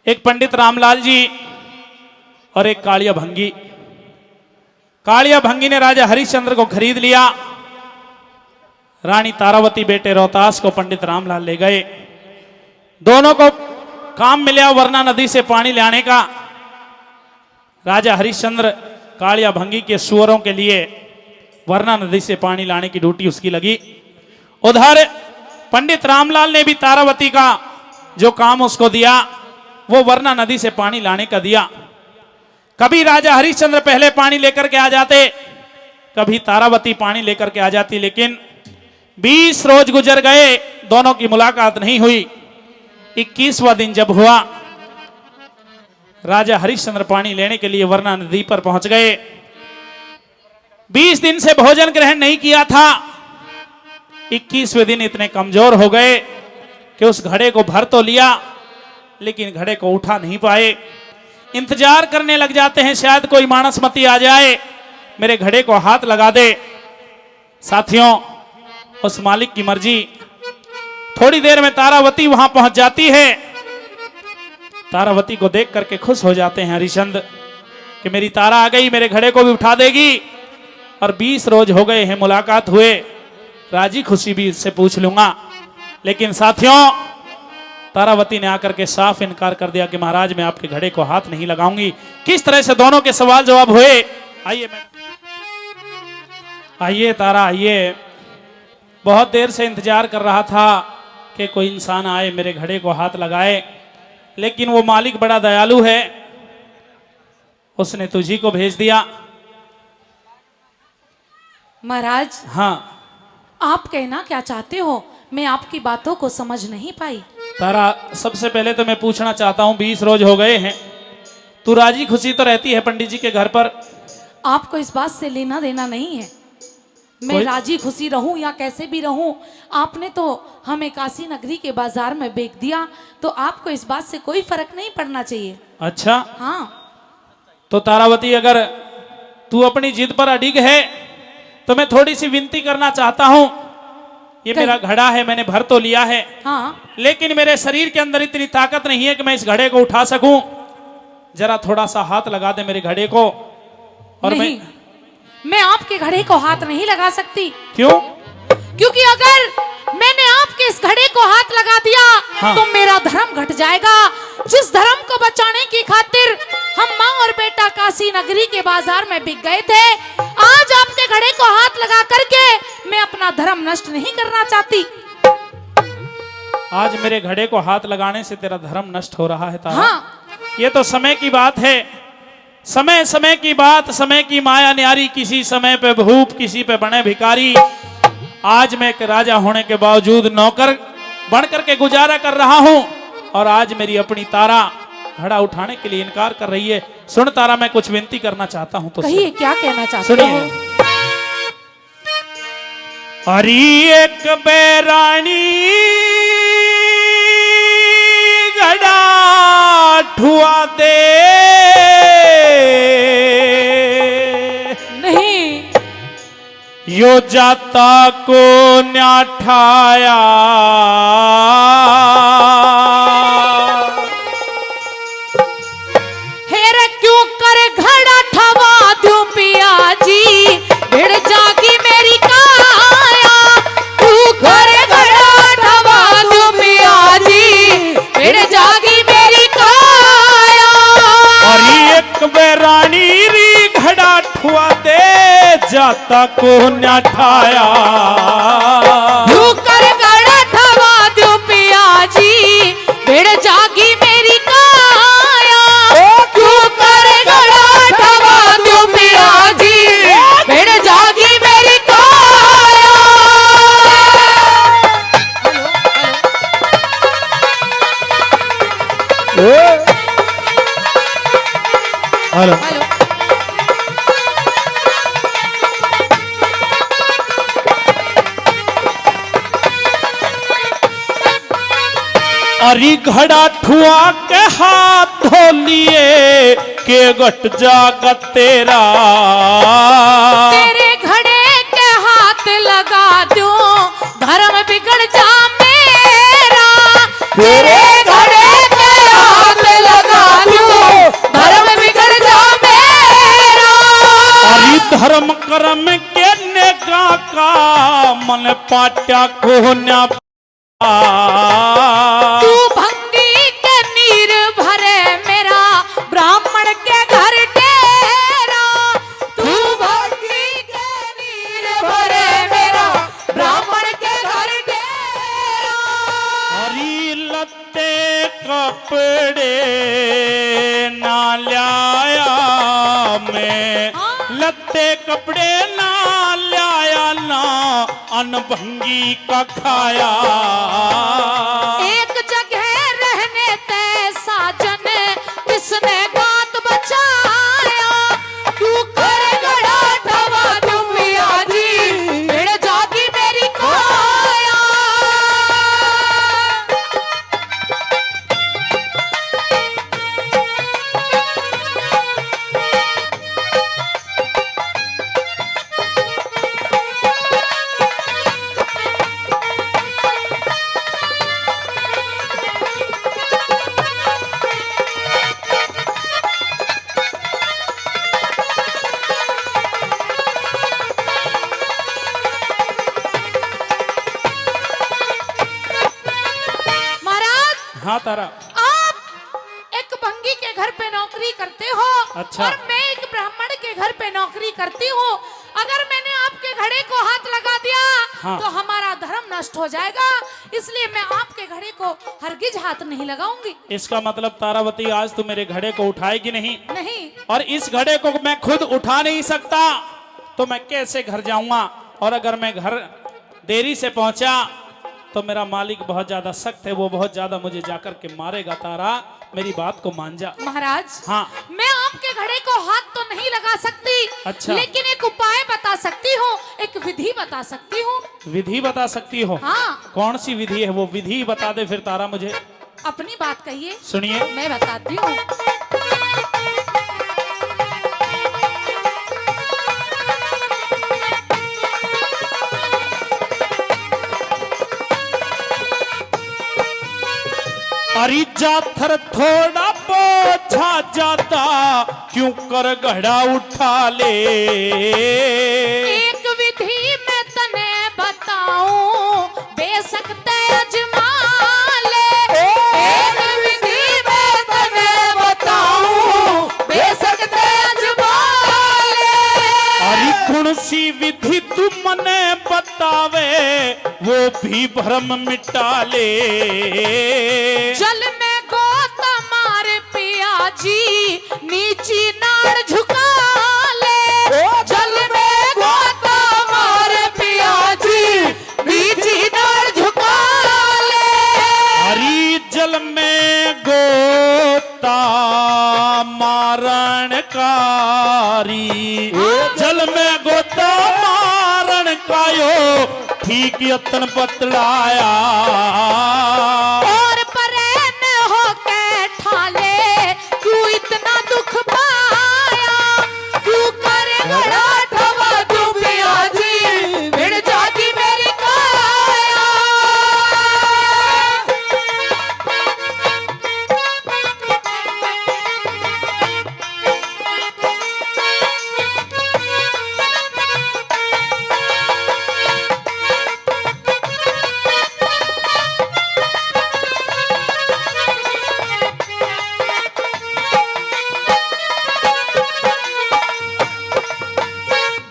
एक पंडित रामलाल जी और एक कालिया भंगी। कालिया भंगी ने राजा हरिश्चंद्र को खरीद लिया। रानी तारावती बेटे रोहतास को पंडित रामलाल ले गए। दोनों को काम मिला वरना नदी से पानी लाने का। राजा हरिश्चंद्र कालिया भंगी के सुअरों के लिए वरना नदी से पानी लाने की ड्यूटी उसकी लगी। उधर पंडित रामलाल ने भी तारावती का जो काम उसको दिया वो वरना नदी से पानी लाने का दिया। कभी राजा हरिश्चंद्र पहले पानी लेकर के आ जाते, कभी तारावती पानी लेकर के आ जाती, लेकिन 20 रोज गुजर गए, दोनों की मुलाकात नहीं हुई। 21वां दिन जब हुआ, राजा हरिश्चंद्र पानी लेने के लिए वरना नदी पर पहुंच गए। 20 दिन से भोजन ग्रहण नहीं किया था। 21वें दिन इतने कमजोर हो गए कि उस घड़े को भर तो लिया लेकिन घड़े को उठा नहीं पाए। इंतजार करने लग जाते हैं, शायद कोई मानसमती आ जाए, मेरे घड़े को हाथ लगा दे। साथियों, उस मालिक की मर्जी। थोड़ी देर में तारावती वहां पहुंच जाती है। तारावती को देख करके खुश हो जाते हैं हरिश्चंद्र कि मेरी तारा आ गई, मेरे घड़े को भी उठा देगी। और 20 रोज हो गए हैं, मुलाकात हुए, राजी खुशी भी इससे पूछ लूंगा। लेकिन साथियों, तारावती ने आकर के साफ इनकार कर दिया कि महाराज मैं आपके घड़े को हाथ नहीं लगाऊंगी। किस तरह से दोनों के सवाल जवाब हुए, आइए आइए तारा आइए। बहुत देर से इंतजार कर रहा था कि कोई इंसान आए, मेरे घड़े को हाथ लगाए, लेकिन वो मालिक बड़ा दयालु है, उसने तुझी को भेज दिया। महाराज, हाँ, आप कहना क्या चाहते हो? मैं आपकी बातों को समझ नहीं पाई। तारा, सबसे पहले तो मैं पूछना चाहता हूँ, 20 रोज हो गए हैं, तू राजी खुशी तो रहती है पंडित जी के घर पर? आपको इस बात से लेना देना नहीं है। मैं राजी खुशी रहूं या कैसे भी रहूं, आपने तो हमें काशी नगरी के बाजार में बेच दिया, तो आपको इस बात से कोई फर्क नहीं पड़ना चाहिए। अच्छा, हाँ, तो तारावती अगर तू अपनी जिद पर अडिग है तो मैं थोड़ी सी विनती करना चाहता हूँ। ये मेरा घड़ा है, मैंने भर तो लिया है, हाँ, लेकिन मेरे शरीर के अंदर इतनी ताकत नहीं है कि मैं इस घड़े को उठा सकूं। जरा थोड़ा सा हाथ लगा दे मेरे घड़े को। और नहीं, मैं आपके घड़े को हाथ नहीं लगा सकती। क्यों? क्योंकि अगर मैंने आपके इस घड़े को हाथ लगा दिया, हाँ, तो मेरा धर्म घट जाएगा। जिस धर्म को बचाने की खातिर हम माँ और बेटा काशी नगरी के बाजार में बिक गए थे, आज आपके घड़े को हाथ लगा करके मैं अपना धर्म नष्ट नहीं करना चाहती। आज मेरे घड़े को हाथ लगाने से तेरा धर्म नष्ट हो रहा है तारा? हाँ, ये तो समय की बात है, समय समय की बात, समय की माया न्यारी, किसी समय पे भूप, किसी पे बने भिकारी। आज मैं एक राजा होने के बावजूद नौकर बन करके गुजारा कर रहा हूं, और आज मेरी अपनी तारा घड़ा उठाने के लिए इनकार कर रही है। सुन तारा, मैं कुछ विनती करना चाहता हूं तो कहिए, क्या कहना चाहते सुनिए। हो? हरी एक बैरानी घड़ा ठुआ दे, नहीं, यो जाता को न्याठाया, हेरे क्यों कर घड़ा ठवा दूं पिया जी, भिड़ जागी मेरी काया। क्यों कर घड़ा ठवा दूं पिया जी, भिड़ जागी मेरी काया। और एक बैरानी री घड़ा ठुआ दे, जाता को न्याठाया। क्यों कर घड़ा ठवा दूं पिया जी, भिड़ जागी मेरी काया। क्यों कर घड़ा ठवा दूं पिया जी, भिड़ जागी मेरी काया। हेलो, हेलो, अरी घड़ा ठुआ के हाथ धो लिए के गट जागत तेरा। तेरे घड़े के हाथ लगा दूं, धर्म बिगड़ जा मेरा। तेरे घड़े के हाथ लगा पाट्या को न्या तू भंगी के नीर भरे मेरा ब्राह्मण के घर डेरा। तू भंगी के नीर भरे मेरा ब्राह्मण के घर डेरा। हरी लत्ते कपड़े ना लाया मैं, लत्ते कपड़े ना लाया ना अनभंगी का खाया। एक जगह रहने ते साजन किसने गात बचाया। तू कर गड़ा ठवा तू पिया जी भिड़ जागी मेरी काया। हाँ तारा, आप एक भंगी के घर पे नौकरी करते हो। अच्छा। और मैं एक ब्राह्मण के घर पे नौकरी करती हूँ। अगर मैंने आपके घड़े को हाथ लगा दिया हाँ। तो हमारा धर्म नष्ट हो जाएगा, इसलिए मैं आपके घड़े को हरगिज हाथ नहीं लगाऊंगी। इसका मतलब तारावती आज तू मेरे घड़े को उठाएगी नहीं? नहीं। और इस घड़े को मैं खुद उठा नहीं सकता तो मैं कैसे घर जाऊंगा? और अगर मैं घर देरी से पहुंचा तो मेरा मालिक बहुत ज्यादा सख्त है, वो बहुत ज्यादा मुझे जाकर के मारेगा। तारा मेरी बात को मान जा। महाराज, हाँ। मैं आपके घड़े को हाथ तो नहीं लगा सकती। अच्छा। लेकिन एक उपाय बता सकती हूँ, एक विधि बता सकती हूँ। विधि बता सकती हो? हाँ। कौन सी विधि है वो? विधि बता दे फिर तारा मुझे। अपनी बात कहिए। सुनिए। मैं बताती हूँ। अरे जाथर थोड़ा बोझा जाता क्यों कर घड़ा उठा ले। एक विधि मैं तने बताऊं बेशक ते अजमा ले। एक विधि मैं तने बताऊं बेशक ते अजमा ले। अरे कौन सी विधि तू मने बतावे वो भी भ्रम मिटा ले। जल में गोता मार पिया जी नीची नाड़ झुका ले। जल में गोता मार पिया जी नीची नाड़ झुका ले। हरी जल में गोता मारण कारी, जल में गोता मारण कायो ठीक यत्न बतलाया। और परेन हो के ठाले क्यों इतना दुख पाया। क्यों करे गड़ा ठवा तू पिया जी भिड़ जागी मेरी काया।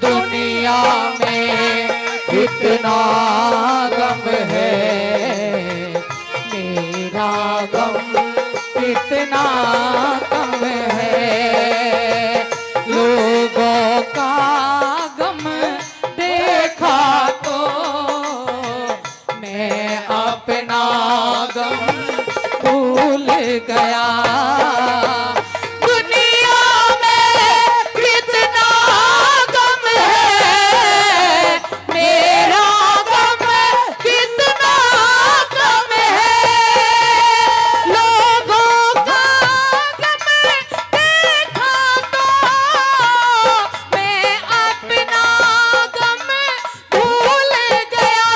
दुनिया में कितना गम है, मेरा गम कितना गम है। लोगों का गम देखा तो मैं अपना गम भूल गया। दुनिया में कितना गम है, मेरा गम कितना गम है। लोगों का गम देखा तो मैं अपना गम भूल गया।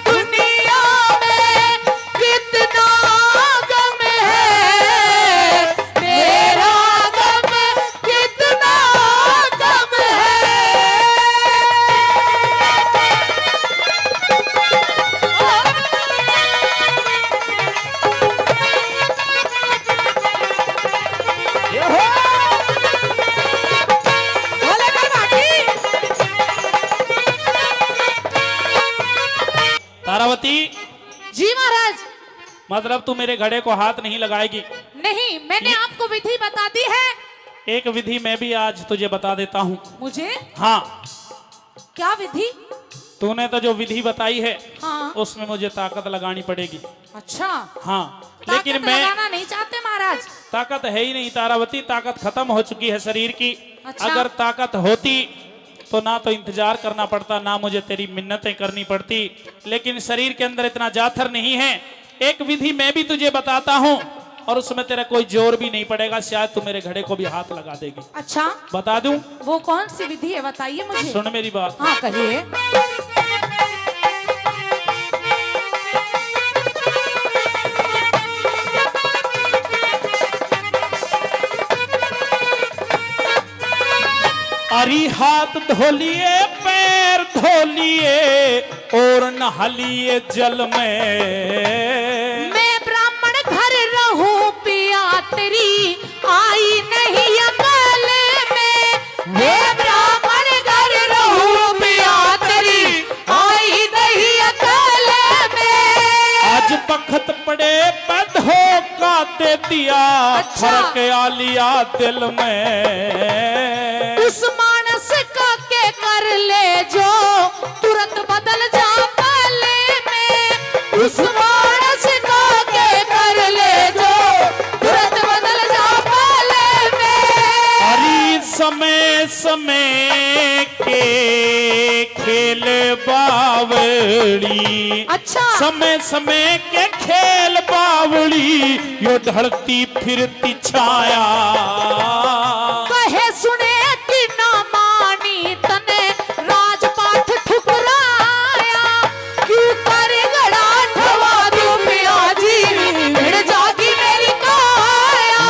दुनिया में कितना गम है, मतलब तू मेरे घड़े को हाथ नहीं लगाएगी। नहीं, मैंने आपको विधि बता दी है। एक विधि मैं भी आज तुझे बता देता हूँ। मुझे? हाँ, क्या विधि? तूने तो जो विधि बताई है हाँ। उसमें मुझे ताकत लगानी पड़ेगी। अच्छा, हाँ, लेकिन ताकत मैं लगाना नहीं चाहते महाराज? ताकत है ही नहीं तारावती, ताकत खत्म हो चुकी है शरीर की। अच्छा। अगर ताकत होती तो ना तो इंतजार करना पड़ता, ना मुझे तेरी मिन्नतें करनी पड़ती, लेकिन शरीर के अंदर इतना जाथर नहीं है। एक विधि मैं भी तुझे बताता हूँ और उसमें तेरा कोई जोर भी नहीं पड़ेगा, शायद तू मेरे घड़े को भी हाथ लगा देगी। अच्छा, बता दूं? वो कौन सी विधि है, बताइए मुझे। सुन मेरी बात। हाँ, कहिए। अरी हाथ धो लिए, पैर धो लिए और नहा लिए जल में। मैं ब्राह्मण घर रहूं पिया, तेरी आई नहीं अकल में। मैं ब्राह्मण घर रहूं पिया, तेरी आई नहीं अकल में। आज बखत पड़े पधो का दे दिया, अच्छा। फर्क आ लिया दिल में। उस मानस का के कर ले जो तुरंत बदल जा पले में। उस मानस का के कर ले जो तुरंत बदल जा पले में। अरे समय समय के खेल बावड़ी। अच्छा। समय समय के खेल बावड़ी, यो ढलती फिरती छाया। कहे सुने कि ना मानी तने राजपाठ ठुकराया। क्यों करे गड़ा ठवा दूं पिया जी, भिड़ जागी मेरी काया।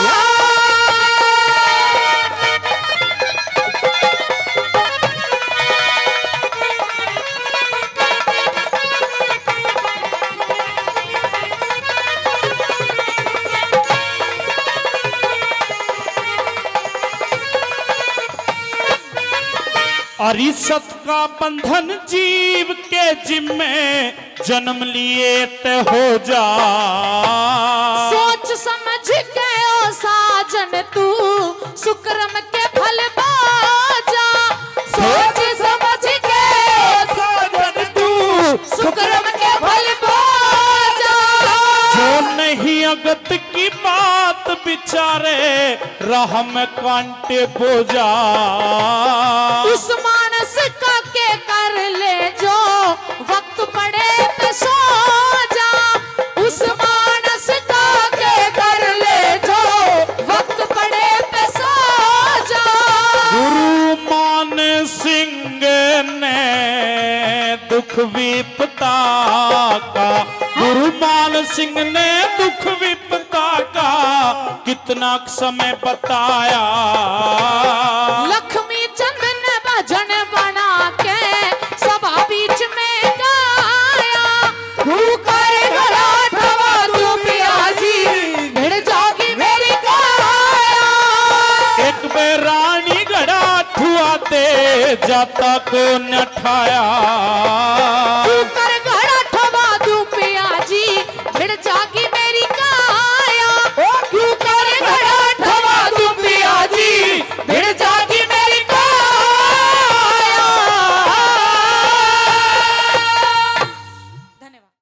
अरिसत का बंधन जीव के जिम्मे, जन्म लिए ते हो जा। सोच समझ के ओ साजन तू सुक्रम के फल बाजा। सोच समझ के ओ साजन तू सुक्रम के फल बाजा। जो नहीं अगत की बात बिचारे, राह में कांटे बोझा। उस मानस का के कर ले जो वक्त पड़े तो सो जा। उस मानस का के कर ले जो वक्त पड़े तो सो जा। गुरु मान सिंह ने दुख विपता का, गुरु मान सिंह ने दुख विपता का कितना समय बताया। लक्ष्मी चंद ने भजन बना के सभा बीच में गाया। तू करे गड़ा ठवा दूं पिया जी, भिड़ जागी मेरी काया। एक बेर रानी घड़ा ठुआ दे, जाता को न ठाया। तू करे